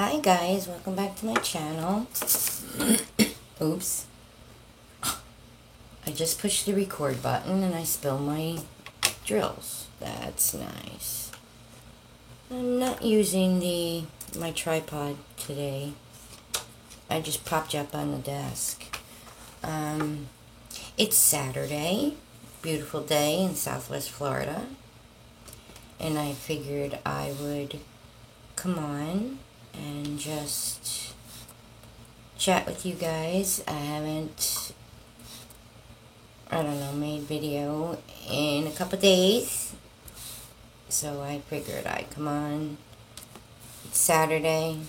Hi guys, welcome back to my channel. Oops. I just pushed the record button and I spilled my drills. That's nice. I'm not using my tripod today. I just popped you up on the desk. It's Saturday, beautiful day in Southwest Florida, and I figured I would come on and just chat with you guys. I haven't, made video in a couple days, so I figured I'd come on. It's Saturday,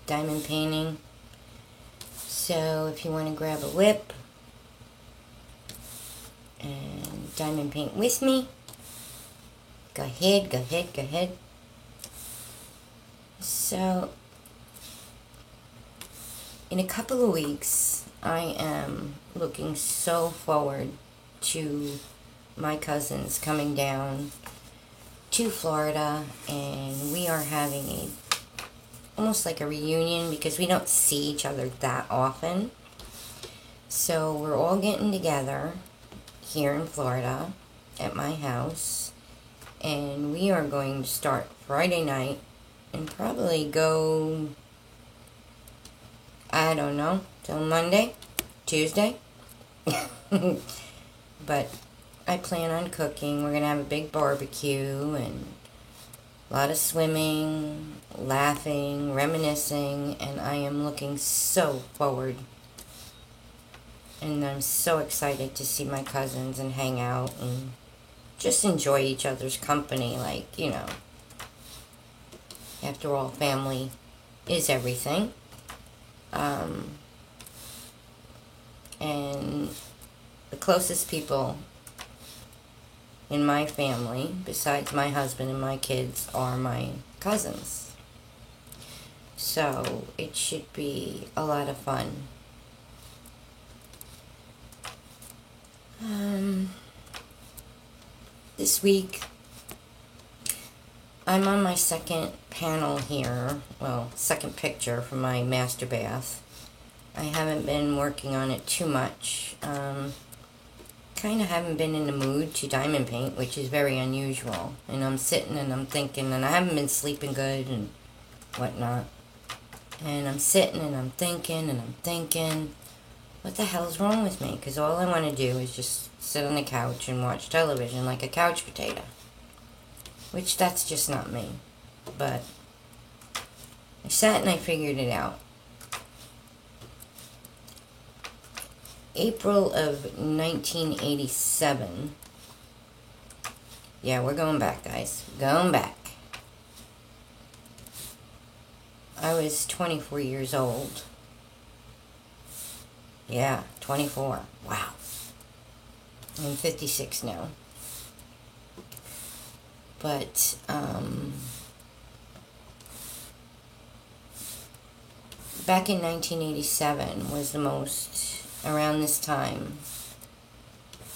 diamond painting, so if you want to grab a whip and diamond paint with me, go ahead. So, in a couple of weeks, I am looking so forward to my cousins coming down to Florida, and we are having almost like a reunion because we don't see each other that often. So we're all getting together here in Florida at my house, and we are going to start Friday night and probably go, I don't know, till Monday, Tuesday. But I plan on cooking. We're going to have a big barbecue and a lot of swimming, laughing, reminiscing, and I am looking so forward. And I'm so excited to see my cousins and hang out and just enjoy each other's company, like, you know. After all, family is everything. And the closest people in my family, besides my husband and my kids, are my cousins. So it should be a lot of fun. This week, I'm on my second panel here, well, second picture from my master bath. I haven't been working on it too much. Kind of haven't been in the mood to diamond paint, which is very unusual. And I'm sitting and I'm thinking, and I haven't been sleeping good and whatnot. And I'm sitting and I'm thinking, what the hell's wrong with me? Because all I want to do is just sit on the couch and watch television like a couch potato. Which, that's just not me. But I sat and I figured it out. April of 1987. Yeah, we're going back, guys. Going back. I was 24 years old. Yeah, 24. Wow. I'm 56 now. But, back in 1987 was the most, around this time,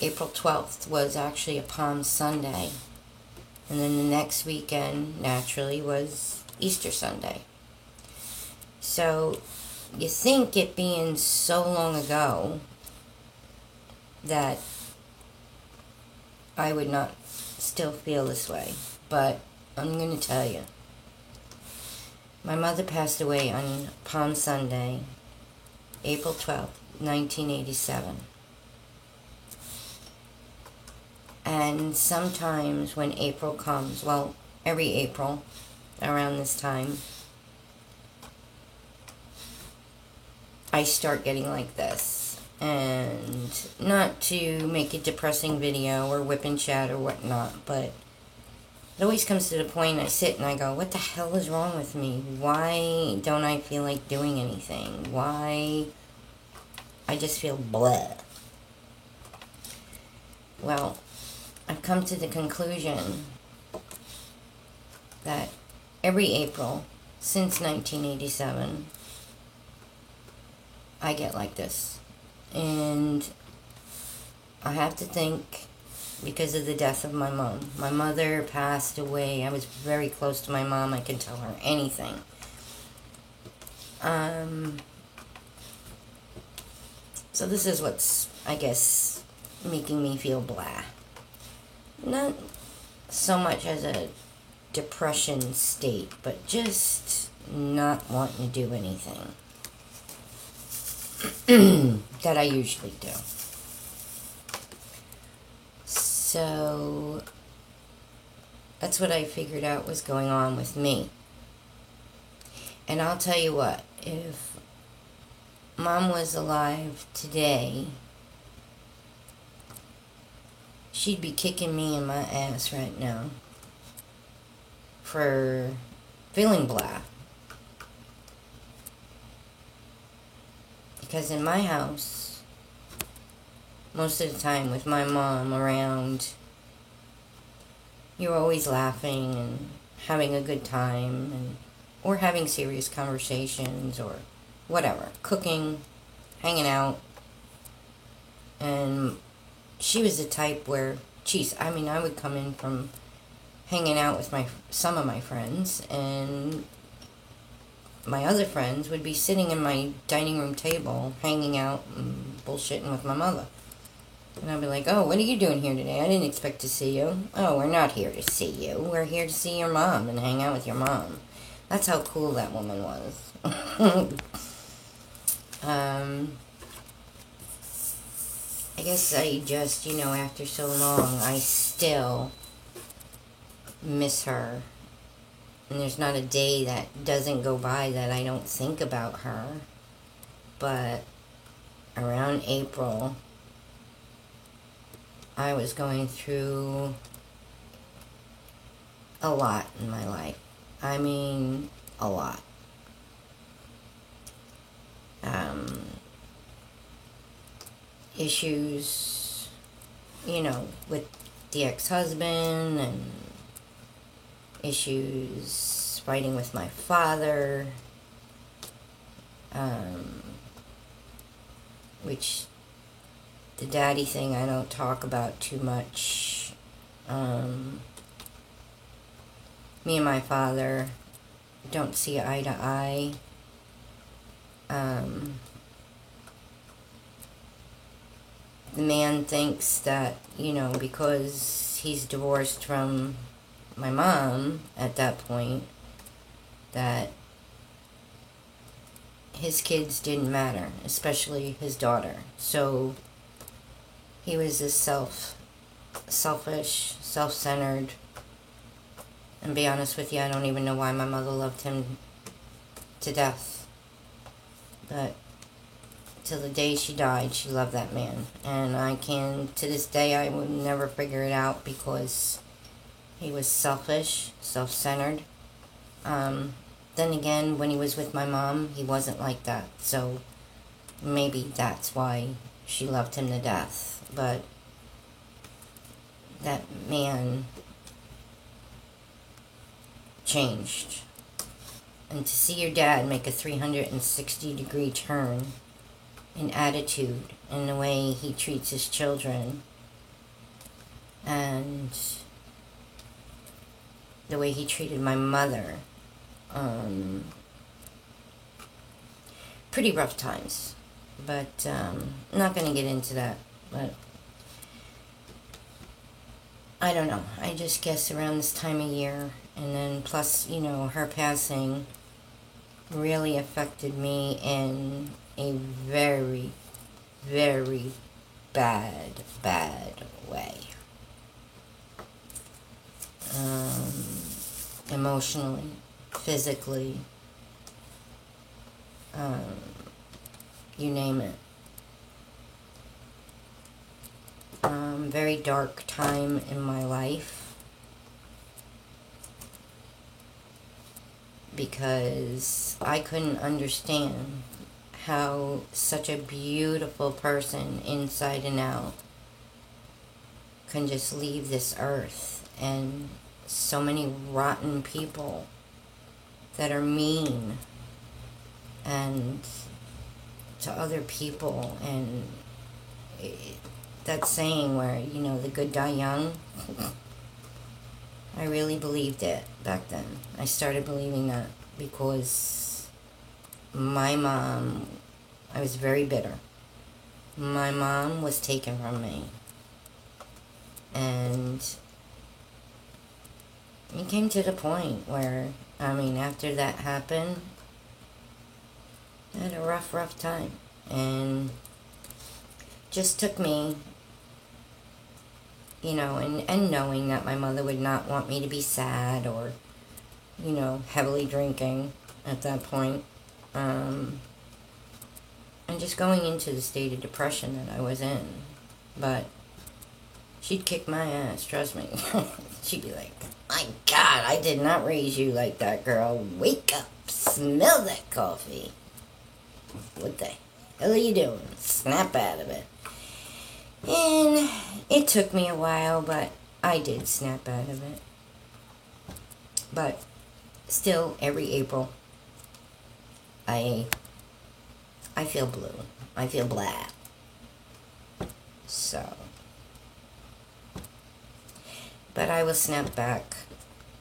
April 12th was actually a Palm Sunday. And then the next weekend, naturally, was Easter Sunday. So, you think it being so long ago that I would not still feel this way, but I'm going to tell you. My mother passed away on Palm Sunday, April 12th, 1987. And sometimes when April comes, well, every April around this time, I start getting like this. And not to make a depressing video or whip and chat or whatnot, but it always comes to the point I sit and I go, what the hell is wrong with me? Why don't I feel like doing anything? Why? I just feel bleh. Well, I've come to the conclusion that every April since 1987, I get like this. And I have to think, because of the death of my mom. My mother passed away. I was very close to my mom. I could tell her anything. So this is what's, I guess, making me feel blah. Not so much as a depression state, but just not wanting to do anything that I usually do. So that's what I figured out was going on with me. And I'll tell you what, if Mom was alive today, she'd be kicking me in my ass right now for feeling blah. Because in my house, most of the time with my mom around, you're always laughing and having a good time, or having serious conversations, or whatever, cooking, hanging out. And she was the type where, I would come in from hanging out with some of my friends, and my other friends would be sitting in my dining room table, hanging out and bullshitting with my mother. And I'd be like, oh, what are you doing here today? I didn't expect to see you. Oh, we're not here to see you. We're here to see your mom and hang out with your mom. That's how cool that woman was. I guess I just, after so long, I still miss her. And there's not a day that doesn't go by that I don't think about her. But around April, I was going through a lot in my life. I mean, a lot. Issues, with the ex-husband, and issues fighting with my father, which the daddy thing I don't talk about too much. Me and my father don't see eye to eye. The man thinks that, because he's divorced from my mom at that point, that his kids didn't matter, especially his daughter. So he was this selfish, self-centered, and be honest with you, I don't even know why my mother loved him to death. But till the day she died, she loved that man. And to this day, I would never figure it out, because he was selfish, self-centered. Then again, when he was with my mom, he wasn't like that. So maybe that's why she loved him to death. But that man changed. And to see your dad make a 360-degree turn in attitude, in the way he treats his children, and the way he treated my mother, pretty rough times. But I'm not going to get into that. But I don't know. I just guess around this time of year, and then plus, her passing really affected me in a very, very bad way. Emotionally, physically, you name it. Very dark time in my life, because I couldn't understand how such a beautiful person inside and out can just leave this earth, and so many rotten people that are mean and to other people. And that saying where, the good die young, I really believed it back then. I started believing that because my mom, I was very bitter. My mom was taken from me. And it came to the point where, after that happened, I had a rough time. And just took me, and knowing that my mother would not want me to be sad or, heavily drinking at that point. And just going into the state of depression that I was in. But she'd kick my ass, trust me. She'd be like, my God, I did not raise you like that, girl. Wake up, smell that coffee. What the hell are you doing? Snap out of it. And it took me a while, but I did snap out of it. But still, every April, I feel blue. I feel blah. So. But I will snap back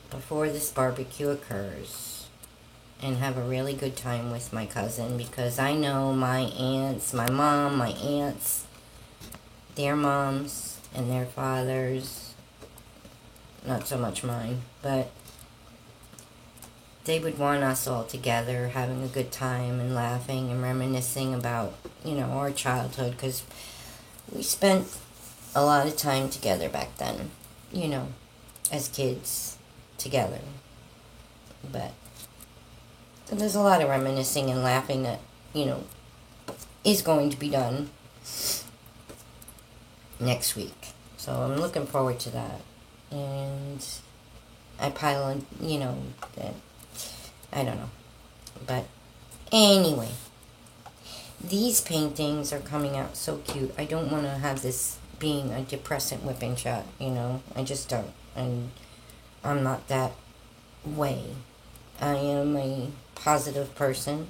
before this barbecue occurs and have a really good time with my cousin, because I know my aunts, my mom, my aunts, their moms and their fathers, not so much mine, but they would want us all together having a good time and laughing and reminiscing about, our childhood, because we spent a lot of time together back then, as kids together. But so there's a lot of reminiscing and laughing that, is going to be done next week. So I'm looking forward to that. And I pile on, I don't know. But anyway, these paintings are coming out so cute. I don't want to have this being a depressant whipping shot, I just don't. And I'm not that way. I am a positive person.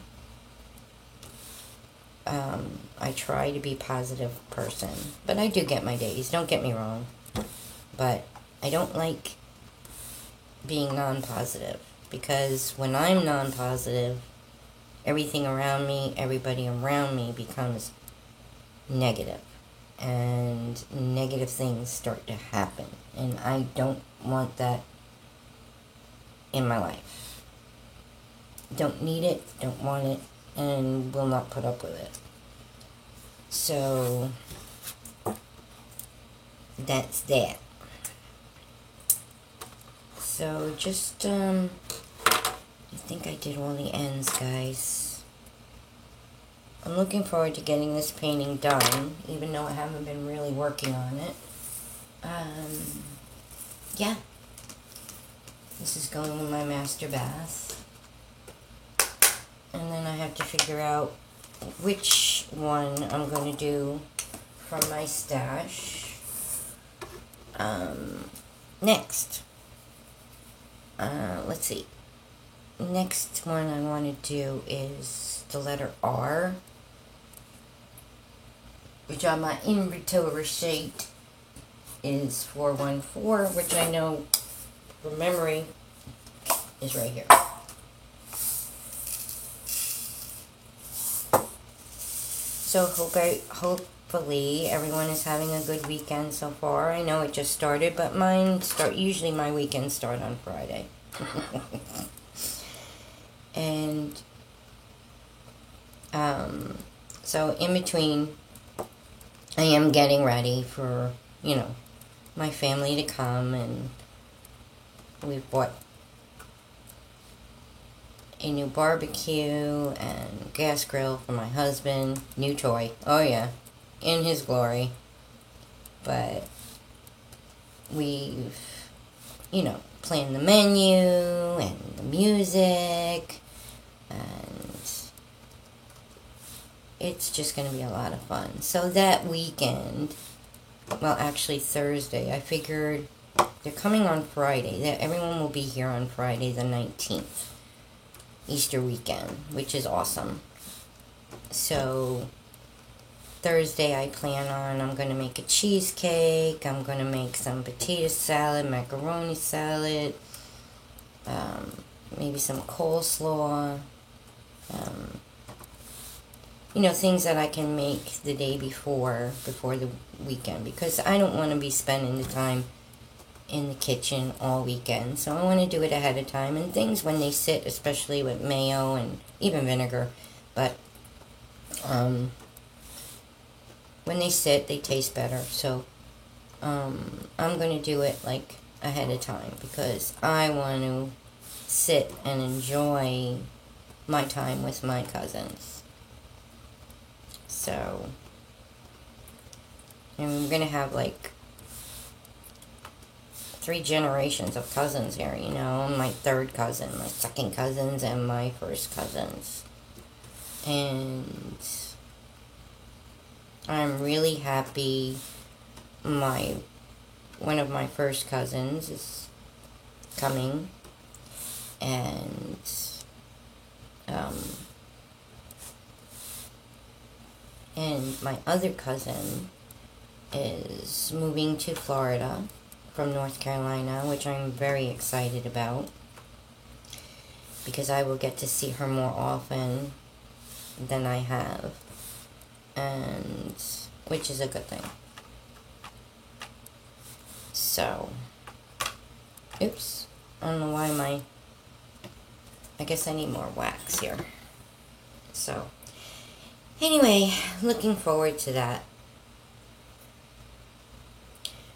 I try to be a positive person. But I do get my days, don't get me wrong. But I don't like being non-positive. Because when I'm non-positive, everything around me, everybody around me becomes negative. And negative things start to happen. And I don't want that in my life. Don't need it, don't want it, and will not put up with it. So, that's that. So, just, I think I did all the ends, guys. I'm looking forward to getting this painting done, even though I haven't been really working on it. Yeah. This is going in my master bath. And then I have to figure out which one I'm going to do from my stash next. Let's see. Next one I want to do is the letter R, which on my inventory sheet is 414, which I know from memory is right here. So hopefully everyone is having a good weekend so far. I know it just started, but usually my weekends start on Friday. And so in between, I am getting ready for, my family to come, and we've bought a new barbecue and gas grill for my husband. New toy. Oh yeah, in his glory. But we've, planned the menu and the music, and it's just going to be a lot of fun. So that weekend, well, actually Thursday, I figured they're coming on Friday. That everyone will be here on Friday the 19th. Easter weekend, which is awesome. So Thursday I'm going to make a cheesecake, I'm going to make some potato salad, macaroni salad, maybe some coleslaw, things that I can make the day before the weekend, because I don't want to be spending the time in the kitchen all weekend. So I want to do it ahead of time, and things when they sit, especially with mayo and even vinegar, but when they sit, they taste better. So I'm going to do it like ahead of time, because I want to sit and enjoy my time with my cousins. So, and we're going to have like 3 generations of cousins here, my 3rd cousin, my 2nd cousins, and my 1st cousins. And I'm really happy one of my 1st cousins is coming, and my other cousin is moving to Florida from North Carolina, which I'm very excited about, because I will get to see her more often than I have, and which is a good thing. So, oops, I don't know why I guess I need more wax here. So, anyway, looking forward to that.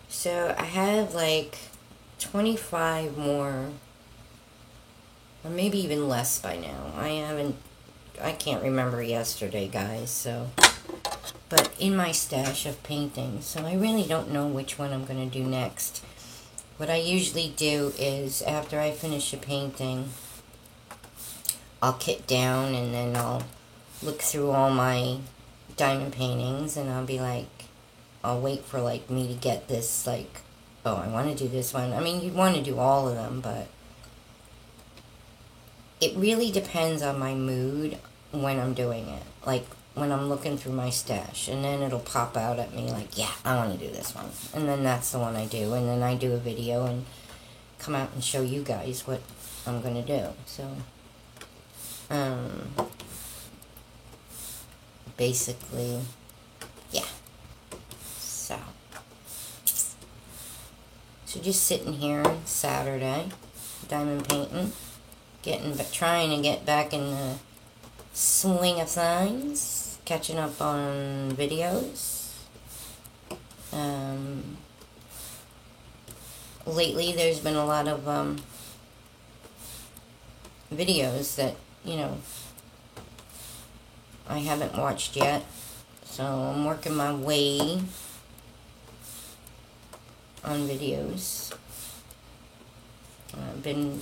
So, I have like 25 more, or maybe even less by now. I can't remember yesterday, guys, so, but in my stash of paintings, so I really don't know which one I'm going to do next. What I usually do is, after I finish a painting, I'll kit down, and then I'll look through all my diamond paintings, and I'll be like, I'll wait for like me to get this, like, oh, I want to do this one. I mean, you'd want to do all of them, but it really depends on my mood when I'm doing it. Like, when I'm looking through my stash, and then it'll pop out at me like, yeah, I want to do this one. And then that's the one I do, and then I do a video and come out and show you guys what I'm going to do. So, basically, yeah. So just sitting here Saturday, diamond painting, trying to get back in the swing of things, catching up on videos. Lately there's been a lot of videos that, I haven't watched yet, so I'm working my way on videos. I've been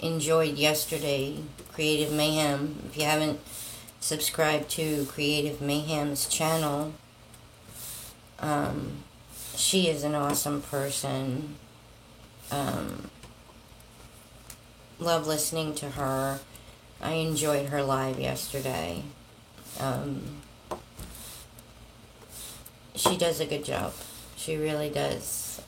enjoyed yesterday Creative Mayhem. If you haven't subscribed to Creative Mayhem's channel, she is an awesome person. Love listening to her. I enjoyed her live yesterday. She does a good job. She really does.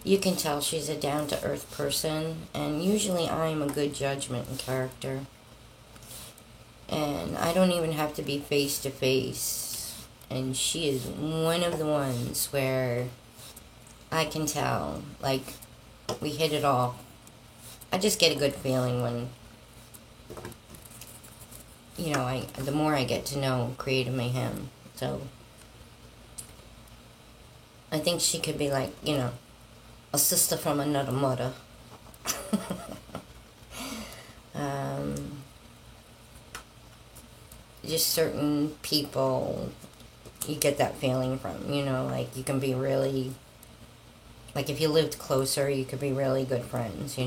You can tell she's a down-to-earth person, and usually I'm a good judgment in character. And I don't even have to be face-to-face. And she is one of the ones where I can tell, like, we hit it off. I just get a good feeling when, the more I get to know Creative Mayhem. So, I think she could be like, a sister from another mother. Just certain people, you get that feeling from, like you can be really, like if you lived closer, you could be really good friends,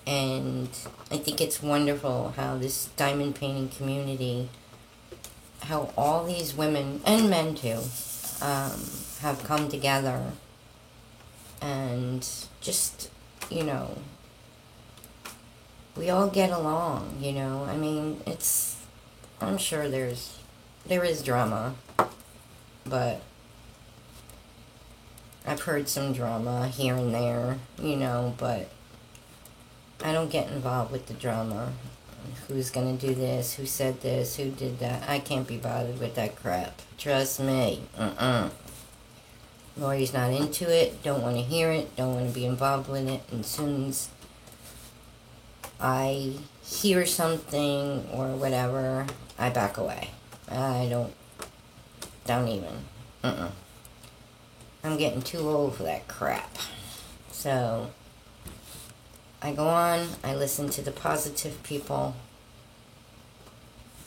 And I think it's wonderful how this diamond painting community, how all these women, and men too, have come together and just, we all get along, I mean, I'm sure there is drama, but I've heard some drama here and there, but I don't get involved with the drama. Who's gonna do this? Who said this? Who did that? I can't be bothered with that crap. Trust me. Lori's not into it, don't want to hear it, don't want to be involved with it, and as soon as I hear something or whatever, I back away. I don't even. I'm getting too old for that crap. So, I go on, I listen to the positive people,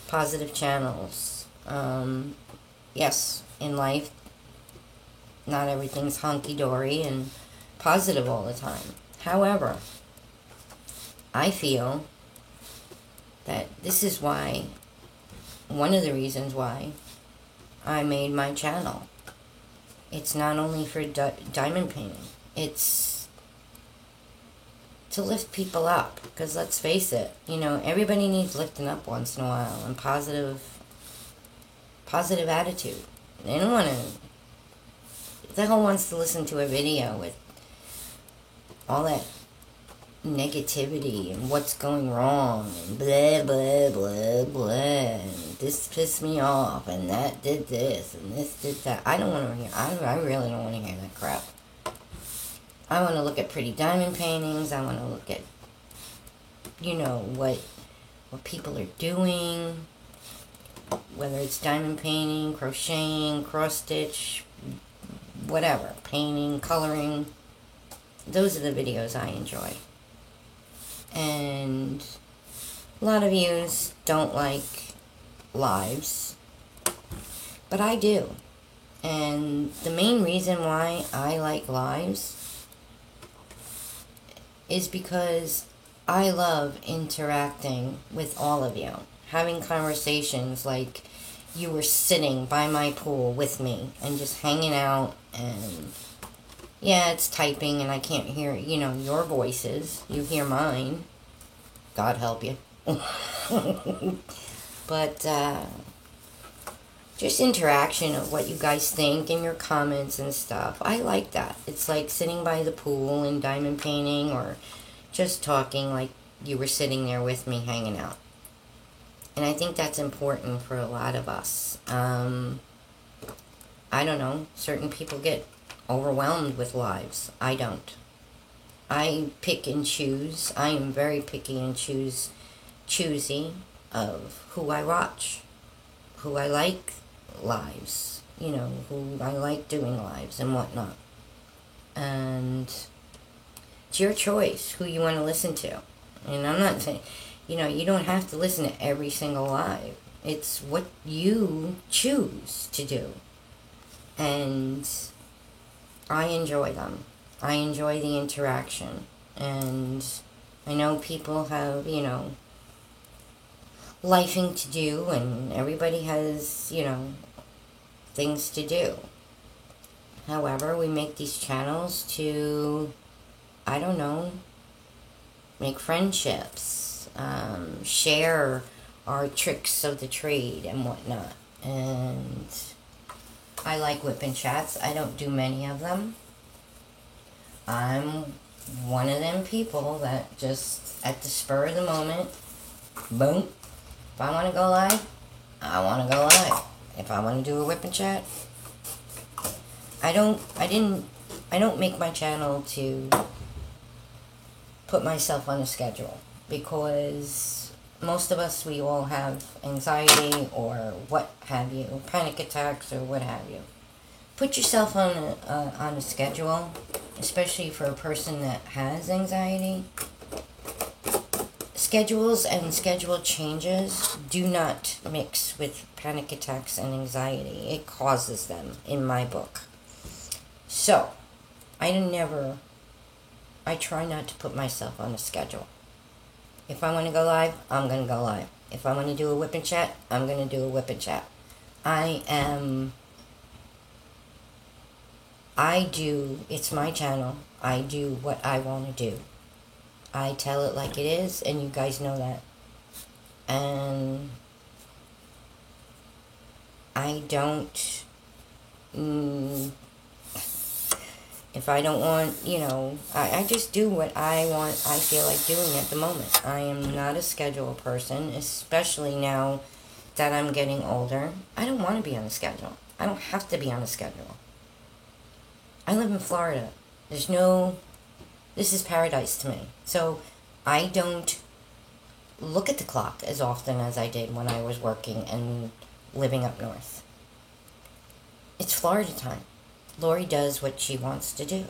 positive channels. Yes, in life, not everything's hunky-dory and positive all the time. However, I feel that this is why, one of the reasons why I made my channel. It's not only for diamond painting. It's to lift people up. Because let's face it, everybody needs lifting up once in a while. And positive attitude. They don't want to... The hell wants to listen to a video with all that negativity and what's going wrong and blah, blah, blah, blah, and this pissed me off and that did this and this did that. I don't want to hear, I really don't want to hear that crap. I want to look at pretty diamond paintings. I want to look at, what people are doing, whether it's diamond painting, crocheting, cross stitch, whatever, painting, coloring. Those are the videos I enjoy. And a lot of yous don't like lives, but I do. And the main reason why I like lives is because I love interacting with all of you, having conversations like you were sitting by my pool with me and just hanging out. And yeah, it's typing and I can't hear, your voices. You hear mine. God help you. But, just interaction of what you guys think and your comments and stuff. I like that. It's like sitting by the pool and diamond painting or just talking like you were sitting there with me hanging out. And I think that's important for a lot of us. I don't know. Certain people get overwhelmed with lives. I don't. I pick and choose. I am very picky and choosy of who I watch, who I like lives, who I like doing lives and whatnot. And it's your choice who you want to listen to. And I'm not saying, you don't have to listen to every single live. It's what you choose to do. And I enjoy them. I enjoy the interaction. And I know people have, lifing to do, and everybody has, things to do. However, we make these channels to, I don't know, make friendships, share our tricks of the trade and whatnot. And I like whipping chats. I don't do many of them. I'm one of them people that just, at the spur of the moment, boom. If I want to go live, I want to go live. If I want to do a whipping chat, I don't make my channel to put myself on a schedule, because most of us, we all have anxiety or what have you, panic attacks or what have you. Put yourself on a schedule, especially for a person that has anxiety. Schedules and schedule changes do not mix with panic attacks and anxiety. It causes them, in my book. So, I try not to put myself on a schedule. If I want to go live, I'm going to go live. If I want to do a whip and chat, I'm going to do a whip and chat. It's my channel. I do what I want to do. I tell it like it is, and you guys know that. And I don't... If I don't want, I just do what I feel like doing at the moment. I am not a schedule person, especially now that I'm getting older. I don't want to be on a schedule. I don't have to be on a schedule. I live in Florida. This is paradise to me. So I don't look at the clock as often as I did when I was working and living up north. It's Florida time. Lori does what she wants to do.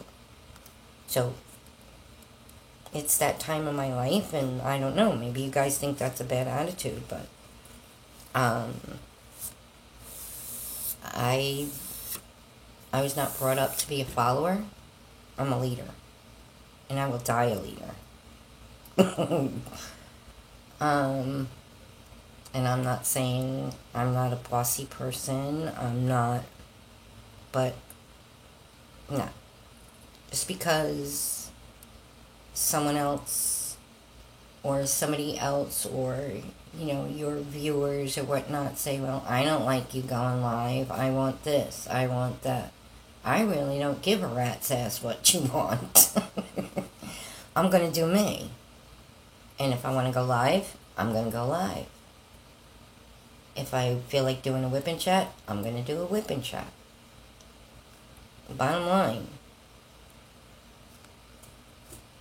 So it's that time of my life, and I don't know, maybe you guys think that's a bad attitude, but I was not brought up to be a follower. I'm a leader. And I will die a leader. And I'm not saying I'm not a bossy person. I'm not. But, no. Just because someone else or somebody else or, your viewers or whatnot say, well, I don't like you going live. I want this. I want that. I really don't give a rat's ass what you want. I'm going to do me. And if I want to go live, I'm going to go live. If I feel like doing a whip and chat, I'm going to do a whip and chat. Bottom line,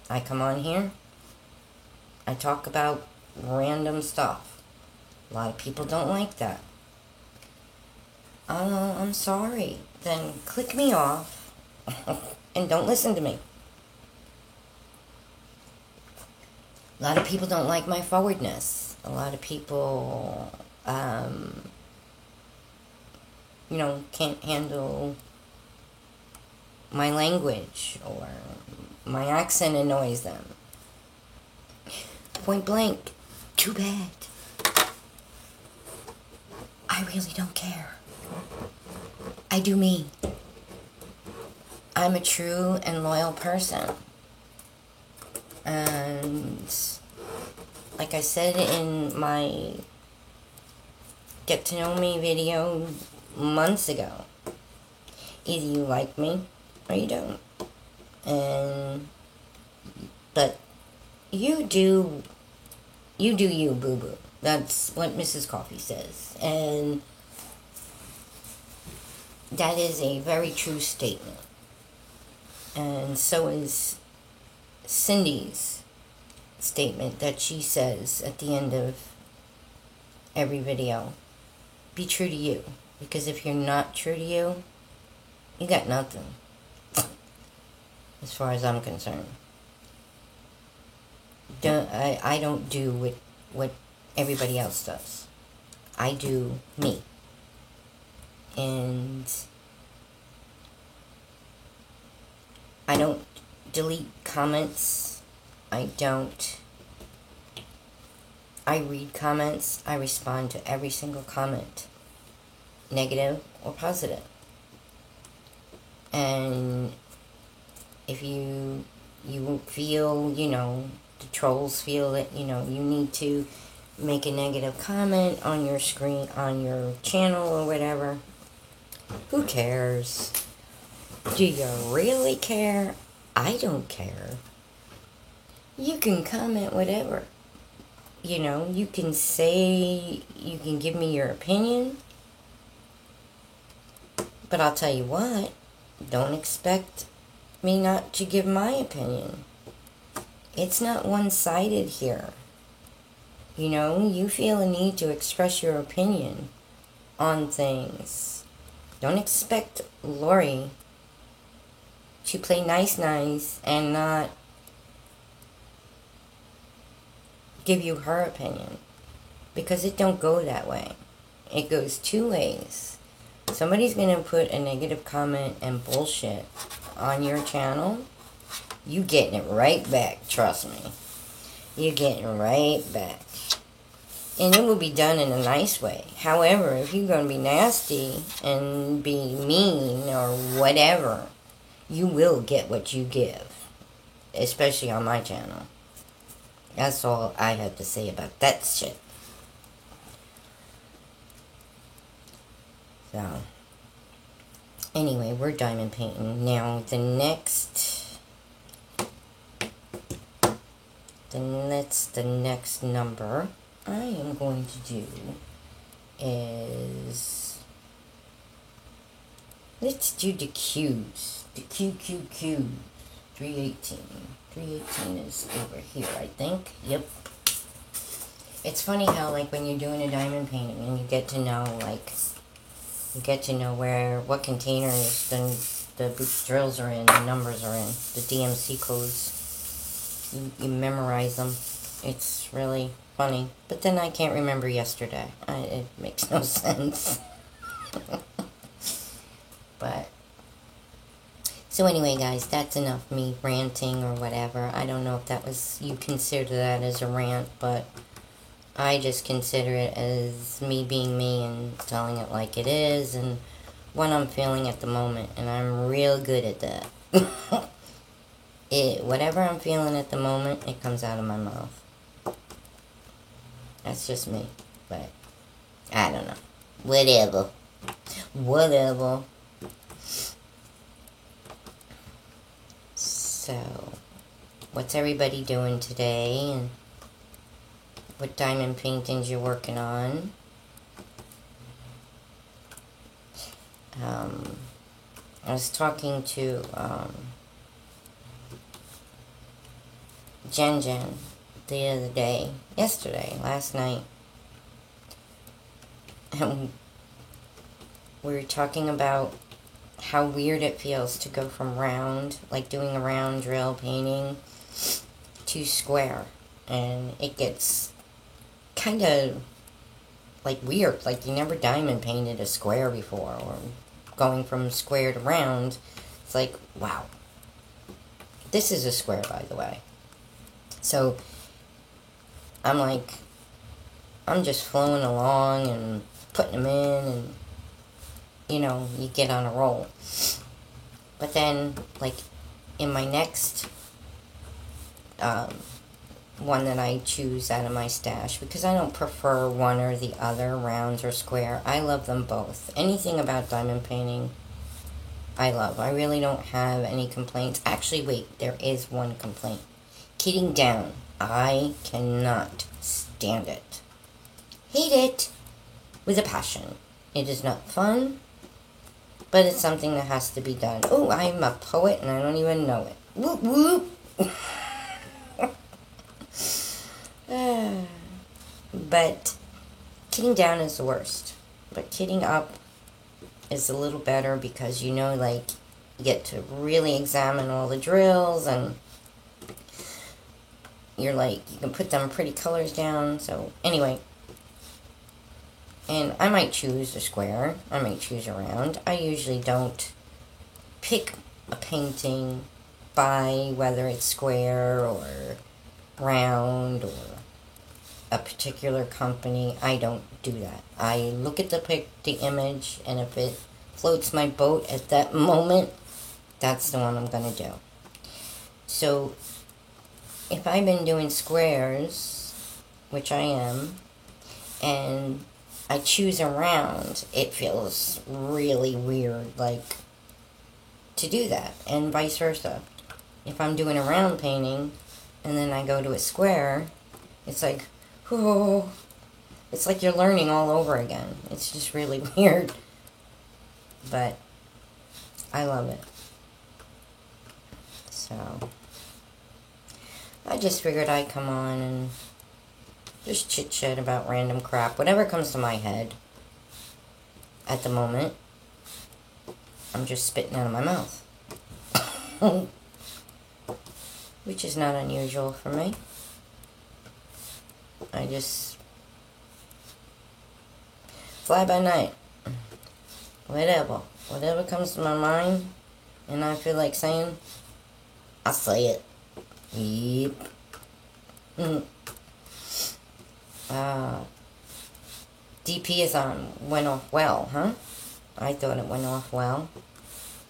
I come on here, I talk about random stuff. A lot of people don't like that. I'm sorry. Then click me off and don't listen to me. A lot of people don't like my forwardness. A lot of people, can't handle my language or my accent annoys them. Point blank, too bad. I really don't care. I do me. I'm a true and loyal person. And like I said in my Get to Know Me video months ago, either you like me or you don't. But you do you, boo-boo. That's what Mrs. Coffee says. And that is a very true statement. And so is Cindy's statement that she says at the end of every video. Be true to you. Because if you're not true to you, you got nothing. As far as I'm concerned. I don't do what everybody else does. I do me. And I don't delete comments. I read comments. I respond to every single comment, negative or positive. And if you feel, the trolls feel that, you need to make a negative comment on your screen, on your channel or whatever, who cares? Do you really care? I don't care. You can comment whatever. You can say, you can give me your opinion. But I'll tell you what, don't expect me not to give my opinion. It's not one-sided here. You feel a need to express your opinion on things. Don't expect Lori to play nice and not give you her opinion. Because it don't go that way. It goes two ways. Somebody's going to put a negative comment and bullshit on your channel. You getting it right back, trust me. You're getting right back. And it will be done in a nice way. However, if you're going to be nasty and be mean or whatever, you will get what you give. Especially on my channel. That's all I have to say about that shit. So, Anyway, we're diamond painting. Now, the next number I am going to do is, let's do the Q's. The Q. 318. 318 is over here, I think. Yep. It's funny how, like, when you're doing a diamond painting and you get to know, like, what containers the Boots drills are in, the numbers are in, the DMC codes. You memorize them. It's really funny. But then I can't remember yesterday. It makes no sense. But, so anyway, guys, that's enough me ranting or whatever. I don't know if that was, you consider that as a rant, but I just consider it as me being me and telling it like it is and what I'm feeling at the moment. And I'm real good at that. Whatever I'm feeling at the moment, it comes out of my mouth. That's just me. But, I don't know. Whatever. So, what's everybody doing today? And what diamond paintings you're working on? I was talking to Jen the other day, last night, and we were talking about how weird it feels to go from round, like doing a round drill painting, to square, and it gets kind of like weird, like you never diamond painted a square before, or going from square to round. It's like, wow. This is a square, by the way. So I'm just flowing along and putting them in, and you get on a roll. But then, like, in my next one that I choose out of my stash, because I don't prefer one or the other, rounds or square. I love them both. Anything about diamond painting, I love. I really don't have any complaints. Actually, wait, there is one complaint. Kitting down. I cannot stand it. Hate it with a passion. It is not fun, but it's something that has to be done. Oh, I'm a poet and I don't even know it. Whoop, whoop. But kitting down is the worst. But kitting up is a little better because you get to really examine all the drills, and you can put them pretty colors down. So anyway, and I might choose a square, I might choose a round. I usually don't pick a painting by whether it's square or round or a particular company. I don't do that. I look at the image, and if it floats my boat at that moment, that's the one I'm going to do. So if I've been doing squares, which I am, and I choose a round, it feels really weird, to do that, and vice versa. If I'm doing a round painting, and then I go to a square, it's like, oh, it's like you're learning all over again. It's just really weird, but I love it. So I just figured I'd come on and just chit-chat about random crap, whatever comes to my head at the moment. I'm just spitting out of my mouth. Which is not unusual for me. I just fly by night. Whatever comes to my mind and I feel like saying, I'll say it. Yep. DP is on. Went off well, huh? I thought it went off well.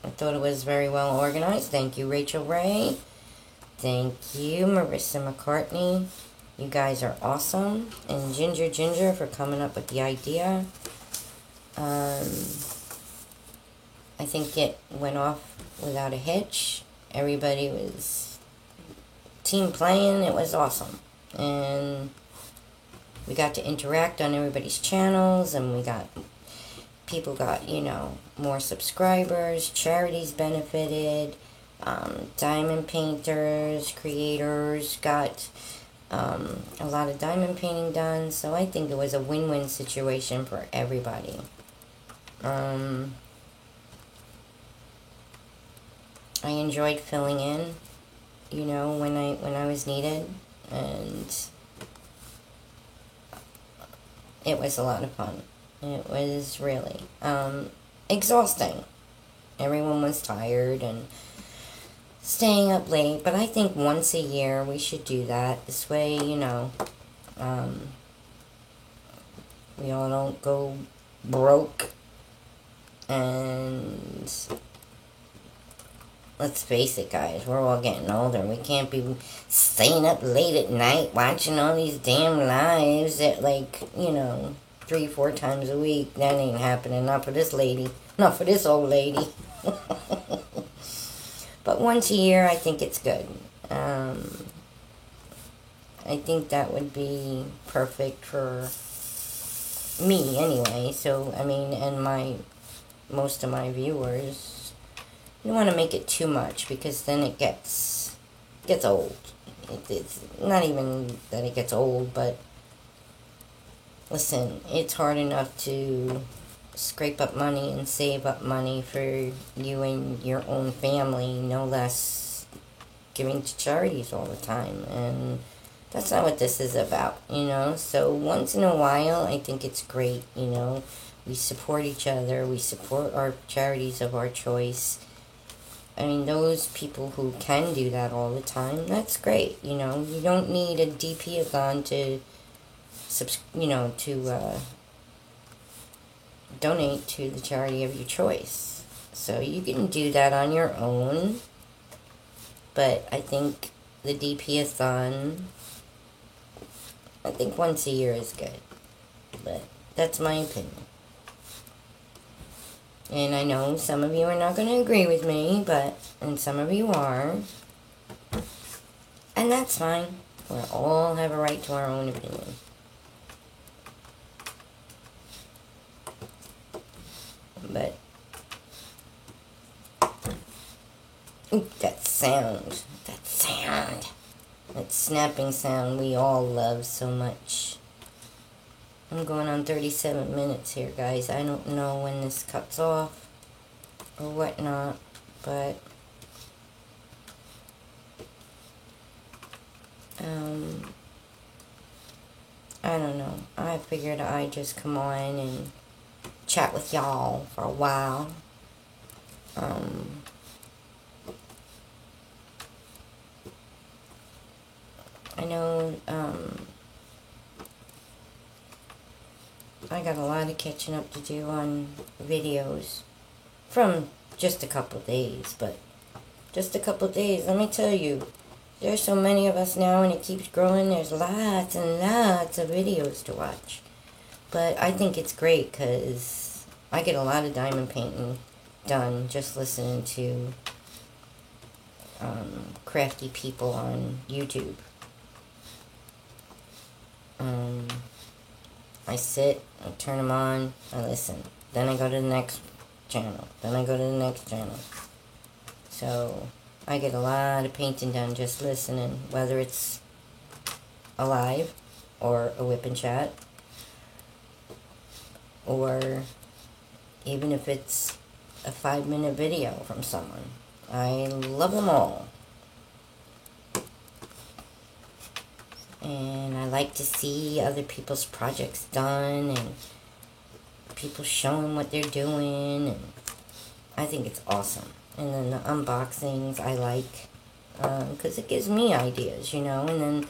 I thought it was very well organized. Thank you, Rachel Ray. Thank you, Marissa McCartney. You guys are awesome. And Ginger for coming up with the idea. I think it went off without a hitch. Everybody was team playing. It was awesome. And we got to interact on everybody's channels, and people got, more subscribers, charities benefited, diamond painters, creators got a lot of diamond painting done, so I think it was a win-win situation for everybody. I enjoyed filling in, when I was needed, and it was a lot of fun. It was really exhausting. Everyone was tired and staying up late, but I think once a year we should do that. This way, we all don't go broke. And let's face it, guys, we're all getting older. We can't be staying up late at night watching all these damn lives that, 3-4 times a week. That ain't happening. Not for this lady. Not for this old lady. But once a year, I think it's good. I think that would be perfect for me anyway. So, and most of my viewers. You don't want to make it too much, because then it gets old. It's not even that it gets old, but listen, it's hard enough to scrape up money and save up money for you and your own family, no less giving to charities all the time. And that's not what this is about, So once in a while, I think it's great, We support each other. We support our charities of our choice. Those people who can do that all the time, that's great, You don't need a DP-a-thon to donate to the charity of your choice. So you can do that on your own. But I think the DP-a-thon, I think once a year is good. But that's my opinion. And I know some of you are not going to agree with me, and some of you are. And that's fine. We all have a right to our own opinion. But, that sound, that snapping sound we all love so much. I'm going on 37 minutes here, guys. I don't know when this cuts off or whatnot, but I don't know. I figured I'd just come on and chat with y'all for a while. I know, I got a lot of catching up to do on videos from just a couple days, but just a couple days, let me tell you, there's so many of us now, and it keeps growing. There's lots and lots of videos to watch. But I think it's great, because I get a lot of diamond painting done just listening to crafty people on YouTube. I sit, I turn them on, I listen. Then I go to the next channel. Then I go to the next channel. So I get a lot of painting done just listening, whether it's a live or a whip and chat, or even if it's a 5-minute video from someone. I love them all. And I like to see other people's projects done and people showing what they're doing, and I think it's awesome. And then the unboxings I like, because it gives me ideas, and then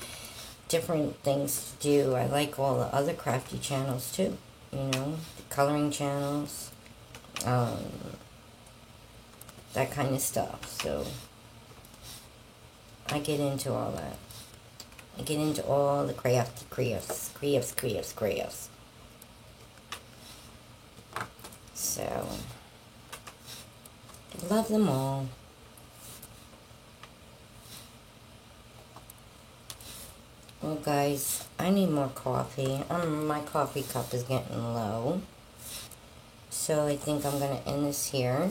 different things to do. I like all the other crafty channels too, the coloring channels, that kind of stuff. So I get into all that. I get into all the crafts. So love them all. Well, guys, I need more coffee. My coffee cup is getting low. So I think I'm going to end this here.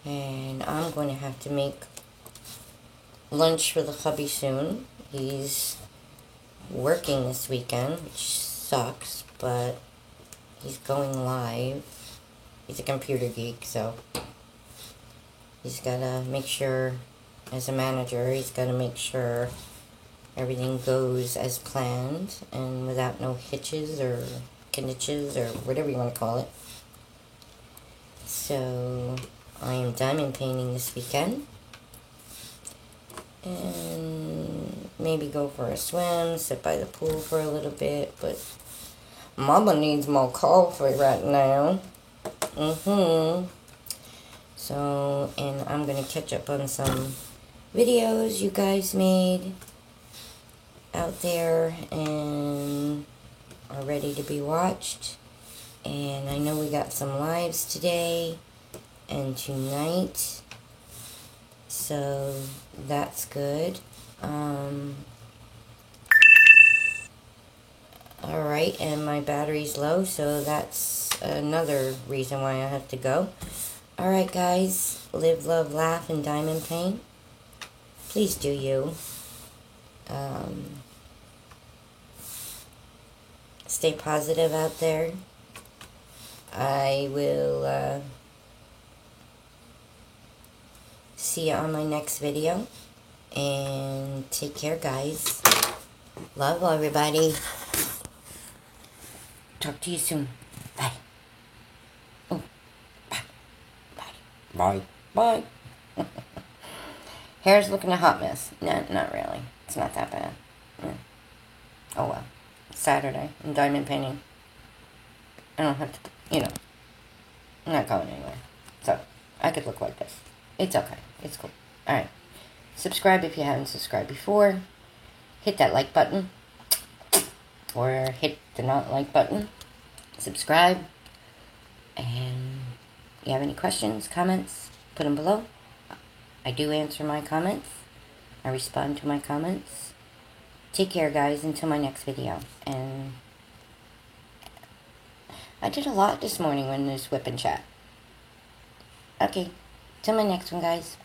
And I'm going to have to make lunch for the hubby soon. He's working this weekend, which sucks, but he's going live. He's a computer geek, so he's got to make sure, as a manager, he's got to make sure everything goes as planned and without no hitches or kniches or whatever you want to call it. So I am diamond painting this weekend. And maybe go for a swim, sit by the pool for a little bit, but Mama needs more coffee right now. So, and I'm going to catch up on some videos you guys made out there and are ready to be watched. And I know we got some lives today and tonight, so that's good. Alright, and my battery's low, so that's another reason why I have to go. Alright, guys, live, love, laugh, and diamond paint. Please do you. Stay positive out there. I will see you on my next video. And take care, guys. Love everybody. Talk to you soon. Bye. Oh, bye. Bye. Bye. Bye. Hair's looking a hot mess. No, not really. It's not that bad. Yeah. Oh well. It's Saturday. I'm diamond painting. I don't have to, I'm not going anywhere. So, I could look like this. It's okay. It's cool. Alright. Subscribe if you haven't subscribed before. Hit that like button. Or hit the not like button. Subscribe. And you have any questions, comments, put them below. I do answer my comments. I respond to my comments. Take care, guys, until my next video. And I did a lot this morning when this whip and chat. Okay, till my next one, guys.